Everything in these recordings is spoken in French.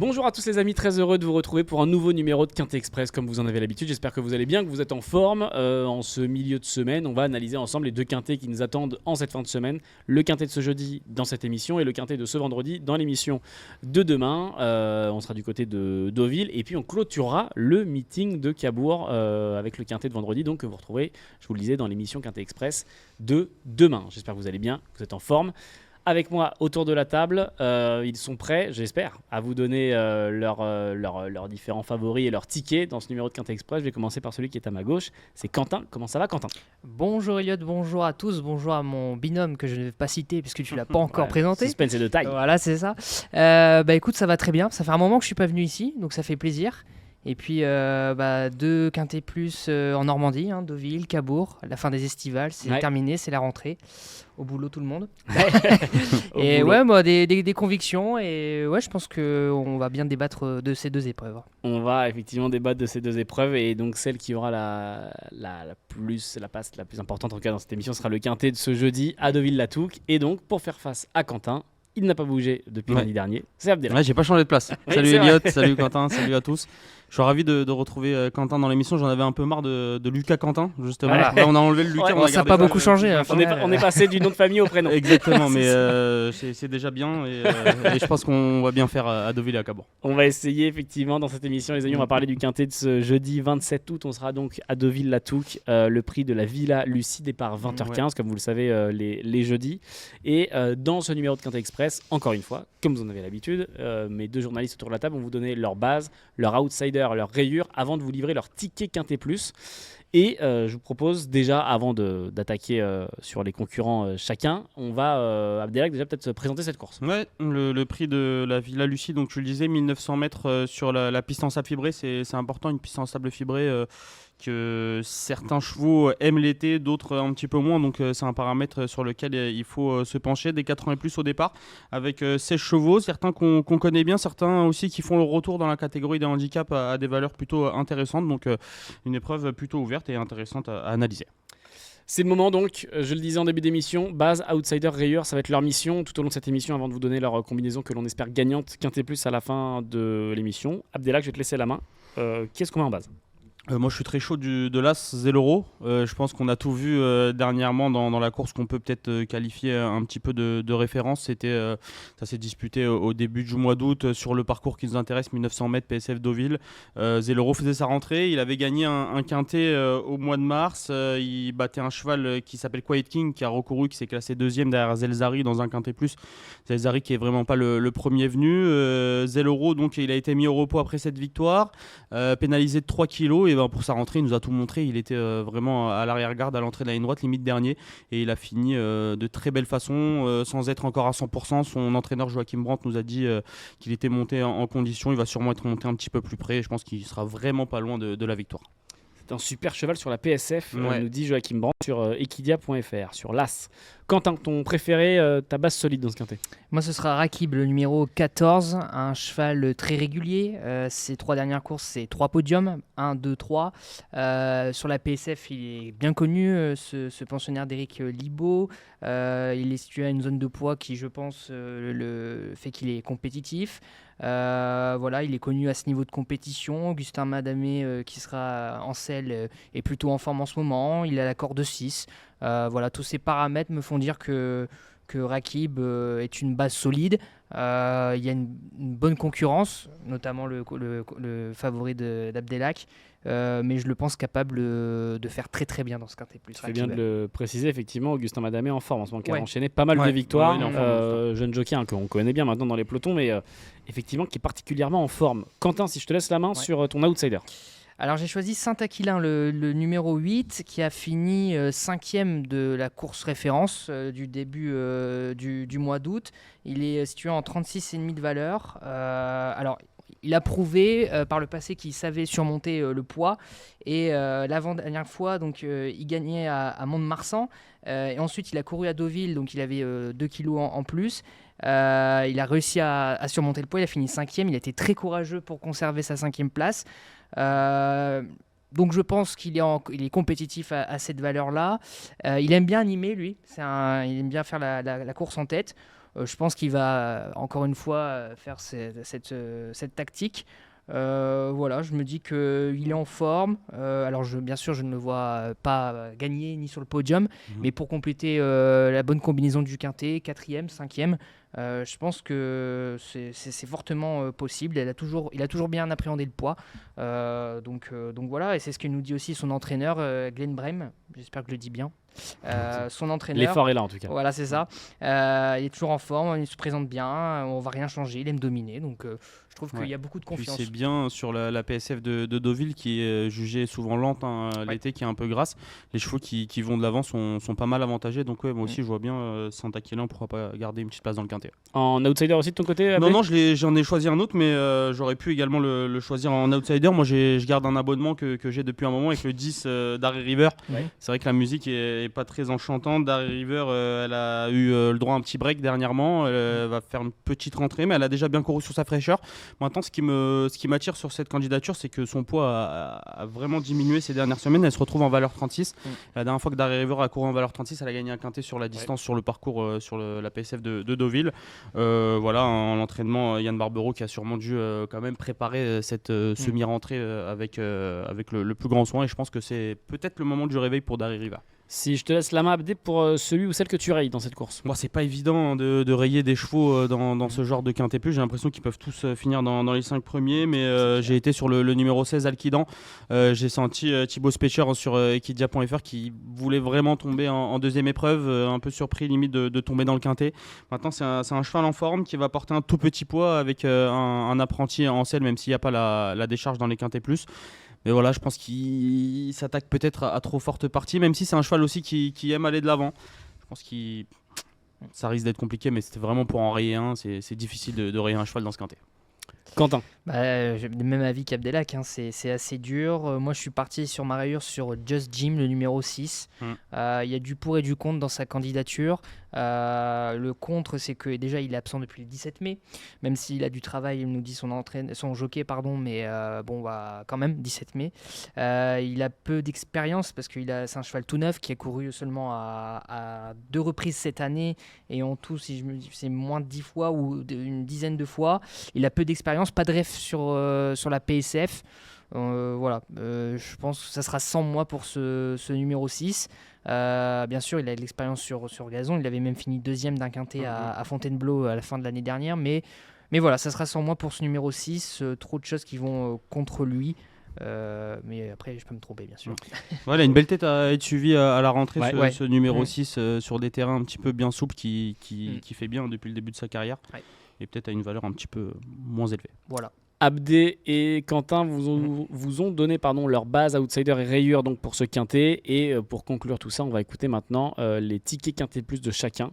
Bonjour à tous les amis, très heureux de vous retrouver pour un nouveau numéro de Quintet Express comme vous en avez l'habitude. J'espère que vous allez bien, que vous êtes en forme. En ce milieu de semaine, on va analyser ensemble les deux quintets qui nous attendent en cette fin de semaine. Le quintet de ce jeudi dans cette émission et le quintet de ce vendredi dans l'émission de demain. On sera du côté de Deauville et puis on clôturera le meeting de Cabourg avec le quintet de vendredi, donc que vous retrouverez, je vous le disais, dans l'émission Quintet Express de demain. J'espère que vous allez bien, que vous êtes en forme. Avec moi autour de la table, ils sont prêts, j'espère, à vous donner leurs différents favoris et leurs tickets dans ce numéro de Quintet Express. Je vais commencer par celui qui est à ma gauche, c'est Quentin. Comment ça va, Quentin ? Bonjour Elliot, bonjour à tous, bonjour à mon binôme que je ne vais pas citer puisque tu ne l'as pas encore présenté. Suspense est de taille. Voilà, c'est ça. Écoute, ça va très bien, ça fait un moment que je ne suis pas venu ici, donc ça fait plaisir. Et puis deux quintets plus en Normandie, Deauville, Cabourg, la fin des estivales, c'est terminé, c'est la rentrée. Au boulot tout le monde. Et boulot. Ouais, moi des convictions et ouais, je pense qu'on va bien débattre de ces deux épreuves. On va effectivement débattre de ces deux épreuves et donc celle qui aura la passe la plus importante en tout cas dans cette émission sera le quintet de ce jeudi à Deauville-la-Touques. Et donc pour faire face à Quentin, il n'a pas bougé depuis lundi dernier, c'est Abdellah. Ouais, j'ai pas changé de place. Salut Elliot, salut Quentin, salut à tous. Je suis ravi de retrouver Quentin dans l'émission. J'en avais un peu marre de Lucas Quentin, justement. Voilà. Là, on a enlevé le Lucas. Ouais, ça n'a pas beaucoup changé. On est passé du nom de famille au prénom. Exactement, mais c'est déjà bien. Et je pense qu'on va bien faire à Deauville et à Cabourg. On va essayer effectivement dans cette émission, les amis. On va parler du quintet de ce jeudi 27 août. On sera donc à Deauville-la-Touques. Le prix de la Villa Lucie, départ 20h15, comme vous le savez, les jeudis. Et dans ce numéro de Quintet Express, encore une fois, comme vous en avez l'habitude, mes deux journalistes autour de la table vont vous donner leur base, leur outsider, leur rayure avant de vous livrer leur ticket Quintet Plus. Et je vous propose déjà, avant d'attaquer sur les concurrents chacun, on va, Abdellah, déjà peut-être présenter cette course. Ouais, le prix de la Villa Lucie, donc tu le disais, 1900 mètres sur la piste en sable fibré, c'est important, une piste en sable fibré que certains chevaux aiment l'été, d'autres un petit peu moins, donc c'est un paramètre sur lequel il faut se pencher. Des 4 ans et plus au départ, avec 16 chevaux, certains qu'on connaît bien, certains aussi qui font le retour dans la catégorie des handicaps à des valeurs plutôt intéressantes, donc une épreuve plutôt ouverte et intéressante à analyser. C'est le moment donc, je le disais en début d'émission, base, outsider, rayure, ça va être leur mission tout au long de cette émission avant de vous donner leur combinaison que l'on espère gagnante, Quintet Plus à la fin de l'émission. Abdellah, je vais te laisser la main. Qu'est-ce qu'on met en base ? Moi je suis très chaud de l'As Zelloro. Je pense qu'on a tout vu dernièrement dans la course qu'on peut peut-être qualifier un petit peu de référence. Ça s'est disputé au début du mois d'août sur le parcours qui nous intéresse, 1900 mètres PSF Deauville. Zelloro faisait sa rentrée, il avait gagné un quintet au mois de mars. Il battait un cheval qui s'appelle Quiet King qui a recouru, qui s'est classé deuxième derrière Zelzari dans un quintet plus. Zelzari qui est vraiment pas le premier venu. Zelloro, donc il a été mis au repos après cette victoire, pénalisé de 3 kilos. Et pour sa rentrée, il nous a tout montré. Il était vraiment à l'arrière-garde, à l'entrée de la ligne droite, limite dernier. Et il a fini de très belle façon, sans être encore à 100%. Son entraîneur Joachim Brandt nous a dit qu'il était monté en condition. Il va sûrement être monté un petit peu plus près. Et je pense qu'il sera vraiment pas loin de la victoire. C'est un super cheval sur la PSF, nous dit Joachim Brandt sur equidia.fr, sur l'As. Quentin, ton préféré, ta base solide dans ce quintet ? Moi, ce sera Rakib, le numéro 14, un cheval très régulier. Ses 3 dernières courses, c'est 3 podiums, 1, 2, 3. Sur la PSF, il est bien connu, ce pensionnaire d'Éric Libaud. Il est situé à une zone de poids qui, je pense, le fait qu'il est compétitif. Voilà, il est connu à ce niveau de compétition. Augustin Madamé, qui sera en selle, est plutôt en forme en ce moment. Il a la corde 6. Voilà, tous ces paramètres me font dire que Rakib est une base solide. Il y a une bonne concurrence, notamment le favori d'Abdelak, mais je le pense capable de faire très très bien dans ce quintet plus. C'est bien de le préciser, effectivement, Augustin Madamé en forme en ce moment, qui a enchaîné pas mal de victoires. Jeune jockey qu'on connaît bien maintenant dans les pelotons, mais effectivement qui est particulièrement en forme. Quentin, si je te laisse la main sur ton outsider. Alors j'ai choisi Saint-Aquilin, le numéro 8, qui a fini 5e de la course référence du début du mois d'août. Il est situé en 36,5 de valeur. Alors il a prouvé par le passé qu'il savait surmonter le poids. Et l'avant-dernière fois, donc, il gagnait à Mont-de-Marsan. Et ensuite il a couru à Deauville, donc il avait 2 kilos en plus. Il a réussi à surmonter le poids, il a fini 5e. Il a été très courageux pour conserver sa 5e place. Donc je pense qu'il est compétitif à cette valeur-là. Il aime bien animer, lui. Il aime bien faire la course en tête. Je pense qu'il va encore une fois faire cette tactique. Voilà, je me dis qu'il est en forme. Alors, bien sûr, je ne le vois pas gagner ni sur le podium, mais pour compléter la bonne combinaison du quintet, 4e, 5e, je pense que c'est fortement possible. Il a toujours bien appréhendé le poids. Donc voilà, et c'est ce que nous dit aussi son entraîneur, Glenn Brem. J'espère que je le dis bien. Son entraîneur. L'effort est là en tout cas. Voilà, c'est ça. Il est toujours en forme, il se présente bien, on va rien changer, il aime dominer. Donc je trouve qu'il y a beaucoup de confiance. Puis c'est bien sur la PSF de Deauville qui est jugée souvent lente l'été, qui est un peu grasse. Les chevaux qui vont de l'avant sont pas mal avantagés. Donc moi aussi je vois bien Santaquilan, pourquoi pas garder une petite place dans le quintet. En outsider aussi de ton côté, Abdé ? Non, j'en ai choisi un autre, mais j'aurais pu également le choisir en outsider. Moi je garde un abonnement que j'ai depuis un moment avec le 10 Darry River. Ouais. C'est vrai que la musique est pas très enchantante. Darry River, elle a eu le droit à un petit break dernièrement. Elle va faire une petite rentrée, mais elle a déjà bien couru sur sa fraîcheur. Maintenant, ce qui m'attire sur cette candidature, c'est que son poids a vraiment diminué ces dernières semaines. Elle se retrouve en valeur 36. La dernière fois que Darry River a couru en valeur 36, elle a gagné un quintet sur la distance, sur le parcours, sur la PSF de Deauville. Voilà, en l'entraînement, Yann Barbero qui a sûrement dû quand même préparer cette semi-rentrée avec le plus grand soin. Et je pense que c'est peut-être le moment du réveil pour Darry River. Si je te laisse la main, Abdé, pour celui ou celle que tu rayes dans cette course. Bon, c'est pas évident de rayer des chevaux dans ce genre de quintet plus. J'ai l'impression qu'ils peuvent tous finir dans les 5 premiers, mais j'ai été sur le numéro 16 Alquidan. J'ai senti Thibaut Specher sur Equidia.fr qui voulait vraiment tomber en deuxième épreuve, un peu surpris limite de tomber dans le quintet. Maintenant, c'est un cheval en forme qui va porter un tout petit poids avec un apprenti en selle, même s'il n'y a pas la décharge dans les quintets plus. Mais voilà, je pense qu'il s'attaque peut-être à trop forte partie, même si c'est un cheval aussi qui aime aller de l'avant. Je pense que ça risque d'être compliqué, mais c'était vraiment pour en rayer un. C'est difficile de rayer un cheval dans ce quintet. Quentin. J'ai le même avis qu'Abdelak, c'est assez dur. Moi je suis parti sur ma rayure sur Just Jim, le numéro 6. Il y a du pour et du contre dans sa candidature. Le contre, c'est que déjà il est absent depuis le 17 mai, même s'il a du travail, il nous dit son jockey, mais quand même 17 mai. Il a peu d'expérience parce que c'est un cheval tout neuf qui a couru seulement à 2 reprises cette année, et en tout, si je me dis, c'est moins de 10 fois ou une dizaine de fois. Il a peu d'expérience, pas de ref sur la PSF. Voilà, je pense que ça sera sans moi pour ce numéro 6. Bien sûr, il a de l'expérience sur gazon. Il avait même fini 2e d'un quintet à Fontainebleau à la fin de l'année dernière. Mais voilà, ça sera sans moi pour ce numéro 6. Trop de choses qui vont contre lui. Mais après, je peux me tromper, bien sûr. Voilà, une belle tête à être suivie à la rentrée, ce numéro 6 sur des terrains un petit peu bien souples qui fait bien depuis le début de sa carrière. Ouais. Et peut-être à une valeur un petit peu moins élevée. Voilà. Abdé et Quentin vous ont donné leur base outsider et rayure donc pour ce quintet, et pour conclure tout ça, on va écouter maintenant les tickets quintet plus de chacun.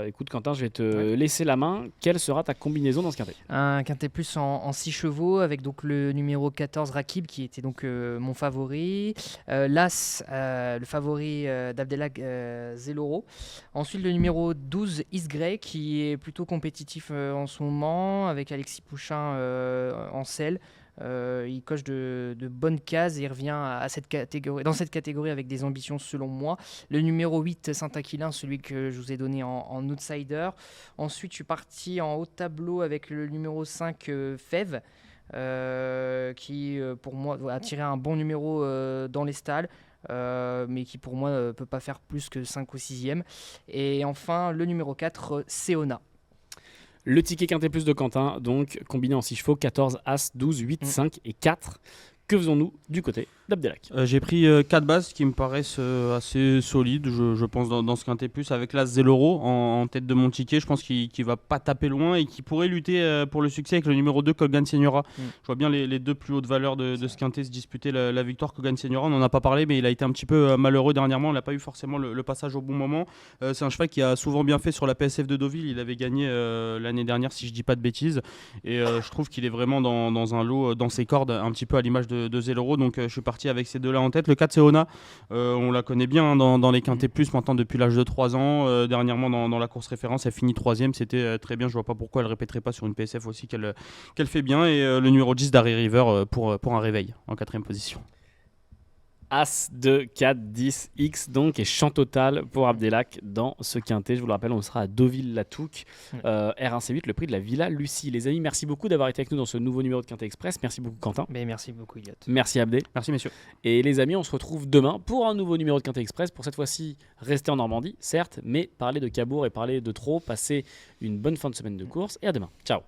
Écoute Quentin, je vais te laisser la main. Quelle sera ta combinaison dans ce quintet ? Un quintet plus en 6 chevaux avec donc le numéro 14 Rakib qui était donc mon favori, l'As, le favori d'Abdelak Zeloro. Ensuite le numéro 12 Isgrey qui est plutôt compétitif en ce moment avec Alexis Pouchin en selle. Il coche de bonnes cases et il revient dans cette catégorie avec des ambitions selon moi. Le numéro 8 Saint-Aquilin, celui que je vous ai donné en outsider. Ensuite je suis parti en haut de tableau avec le numéro 5 Fève, qui pour moi a tiré un bon numéro dans les stalles. Mais qui pour moi ne peut pas faire plus que 5 ou 6e. Et enfin le numéro 4 Seona. Le ticket quintet plus de Quentin, donc combiné en 6 chevaux, 14, As, 12, 8, 5 et 4. Que faisons-nous du côté d'Abdelak ? J'ai pris 4 bases qui me paraissent assez solides, je pense, dans ce quintet plus, avec l'As Zeloro en tête de mon ticket. Je pense qu'il va pas taper loin et qu'il pourrait lutter pour le succès avec le numéro 2 Kogan Seniora. Je vois bien les deux plus hautes valeurs de ce quintet se disputer la victoire. Kogan Seniora, on n'en a pas parlé, mais il a été un petit peu malheureux dernièrement. Il n'a pas eu forcément le passage au bon moment. C'est un cheval qui a souvent bien fait sur la PSF de Deauville. Il avait gagné l'année dernière, si je dis pas de bêtises. Et je trouve qu'il est vraiment dans un lot, dans ses cordes, un petit peu à l'image de Zeloro. Donc je suis parti avec ces deux-là en tête. Le 4 Seona, on la connaît bien dans les quintets plus maintenant depuis l'âge de 3 ans. Dernièrement dans la course référence, elle finit 3e. C'était très bien. Je vois pas pourquoi elle répéterait pas sur une PSF aussi qu'elle fait bien. Et le numéro 10 Darry River pour un réveil en 4e position. As 2, 4, 10, X donc et champ total pour Abdelak dans ce quintet. Je vous le rappelle, on sera à Deauville-la-Touque, R1C8, le prix de la Villa Lucie. Les amis, merci beaucoup d'avoir été avec nous dans ce nouveau numéro de Quintet Express. Merci beaucoup Quentin. Mais merci beaucoup, Elliot. Merci Abdé. Merci messieurs. Et les amis, on se retrouve demain pour un nouveau numéro de Quintet Express. Pour cette fois-ci, rester en Normandie, certes, mais parler de Cabourg et parler de Trot. Passez une bonne fin de semaine de course et à demain. Ciao.